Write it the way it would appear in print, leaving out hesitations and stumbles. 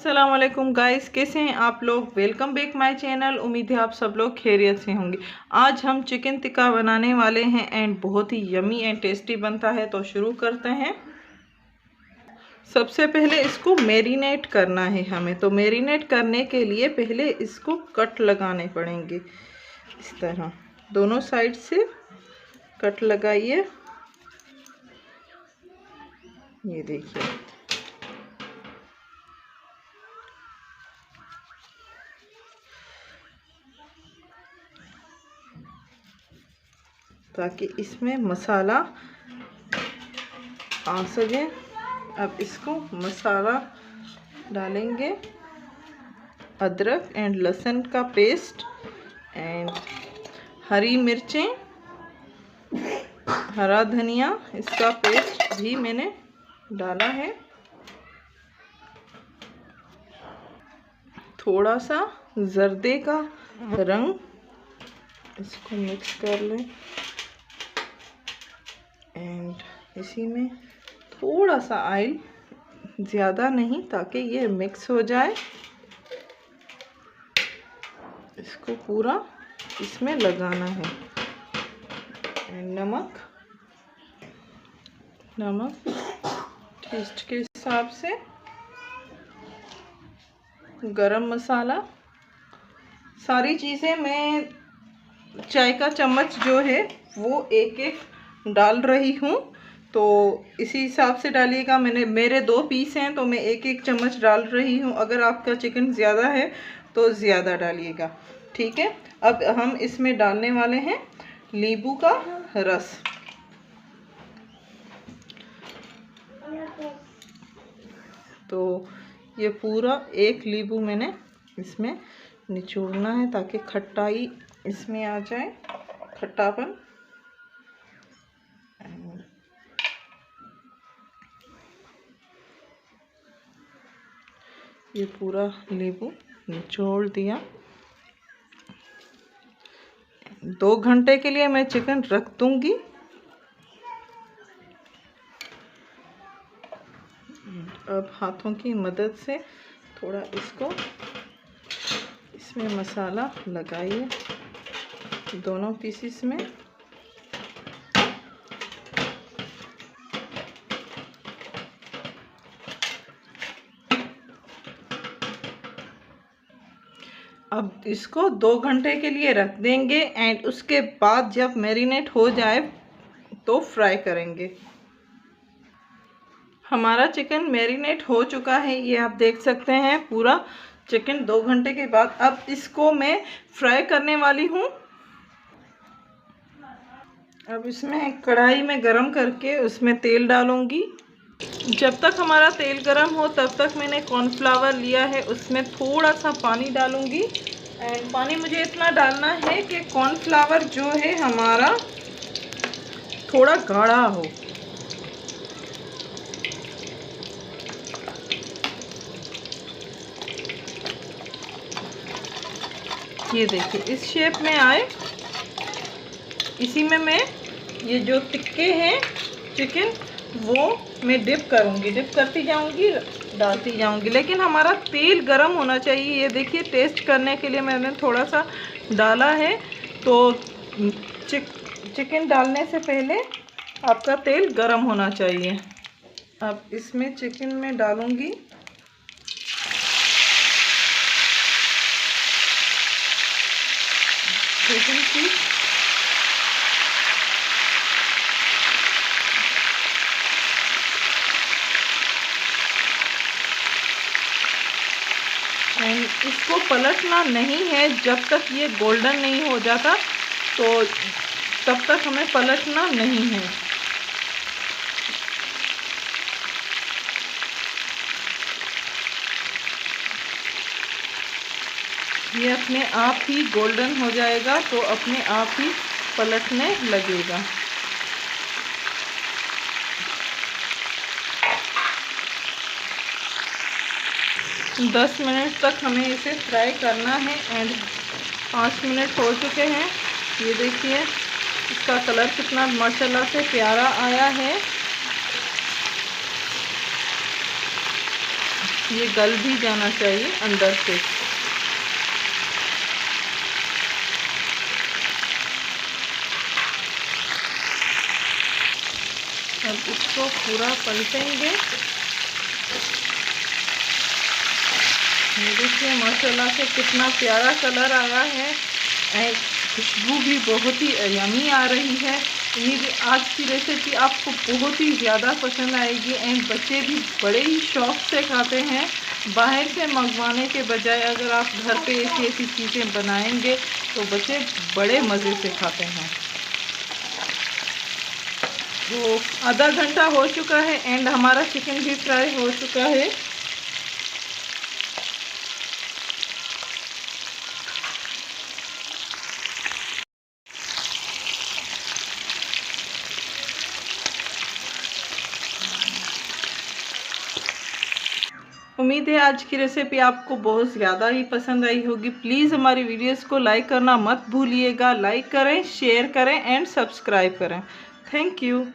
अस्सलामुअलैकुम गाइस, कैसे हैं आप लोग। Welcome back my channel. उम्मीद है आप सब लोग खैरियत से होंगे। आज हम चिकन टिक्का बनाने वाले हैं एंड बहुत ही यमी एंड टेस्टी बनता है। तो शुरू करते हैं। सबसे पहले इसको मैरिनेट करना है हमें। तो मैरिनेट करने के लिए पहले इसको कट लगाने पड़ेंगे। इस तरह दोनों साइड से कट लगाइए। ये देखिए, ताकि इसमें मसाला आ सके। अब इसको मसाला डालेंगे, अदरक एंड लहसुन का पेस्ट एंड हरी मिर्चें, हरा धनिया, इसका पेस्ट भी मैंने डाला है। थोड़ा सा जर्दे का रंग, इसको मिक्स कर लें एंड इसी में थोड़ा सा ऑयल, ज़्यादा नहीं, ताकि ये मिक्स हो जाए। इसको पूरा इसमें लगाना है। नमक टेस्ट के हिसाब से, गरम मसाला, सारी चीज़ें मैं चाय का चम्मच जो है वो एक एक डाल रही हूँ। तो इसी हिसाब से डालिएगा। मेरे 2 पीस हैं तो मैं एक एक चम्मच डाल रही हूँ। अगर आपका चिकन ज़्यादा है तो ज़्यादा डालिएगा, ठीक है। अब हम इसमें डालने वाले हैं नींबू का रस। तो ये पूरा 1 नींबू मैंने इसमें निचोड़ना है ताकि खट्टाई इसमें आ जाए, खट्टापन। ये पूरा नींबू निचोड़ दिया। 2 घंटे के लिए मैं चिकन रख दूंगी। अब हाथों की मदद से थोड़ा इसको इसमें मसाला लगाइए दोनों पीसीस में। अब इसको 2 घंटे के लिए रख देंगे एंड उसके बाद जब मैरिनेट हो जाए तो फ्राई करेंगे। हमारा चिकन मैरिनेट हो चुका है, ये आप देख सकते हैं पूरा चिकन 2 घंटे के बाद। अब इसको मैं फ्राई करने वाली हूँ। अब इसमें कढ़ाई में गरम करके उसमें तेल डालूंगी। जब तक हमारा तेल गरम हो तब तक मैंने कॉर्नफ्लावर लिया है, उसमें थोड़ा सा पानी डालूंगी। एंड पानी मुझे इतना डालना है कि कॉर्नफ्लावर जो है हमारा थोड़ा गाढ़ा हो। ये देखिए, इस शेप में आए। इसी में मैं ये जो टिक्के हैं चिकन वो मैं डिप करूँगी, डिप करती जाऊँगी, डालती जाऊँगी। लेकिन हमारा तेल गरम होना चाहिए। ये देखिए, टेस्ट करने के लिए मैंने थोड़ा सा डाला है। तो चिकन डालने से पहले आपका तेल गरम होना चाहिए। अब इसमें चिकन में डालूँगी चिकन की एंड इसको पलटना नहीं है जब तक ये गोल्डन नहीं हो जाता, तो तब तक हमें पलटना नहीं है। ये अपने आप ही गोल्डन हो जाएगा तो अपने आप ही पलटने लगेगा। दस मिनट तक हमें इसे फ्राई करना है एंड 5 मिनट हो चुके हैं। ये देखिए, इसका कलर कितना माशाल्लाह से प्यारा आया है। ये गल भी जाना चाहिए अंदर से। अब इसको पूरा पलटेंगे। ये देखिए माशाल्लाह से कितना प्यारा कलर आया है एंड खुशबू भी बहुत ही यमी आ रही है। उम्मीद आज की रेसिपी आपको बहुत ही ज़्यादा पसंद आएगी एंड बच्चे भी बड़े ही शौक़ से खाते हैं। बाहर से मंगवाने के बजाय अगर आप घर पे ऐसी ऐसी चीज़ें बनाएंगे तो बच्चे बड़े मज़े से खाते हैं। तो आधा घंटा हो चुका है एंड हमारा चिकन भी फ्राई हो चुका है। उम्मीद है आज की रेसिपी आपको बहुत ज़्यादा ही पसंद आई होगी। प्लीज़ हमारी वीडियोस को लाइक करना मत भूलिएगा। लाइक करें, शेयर करें एंड सब्सक्राइब करें। Thank you.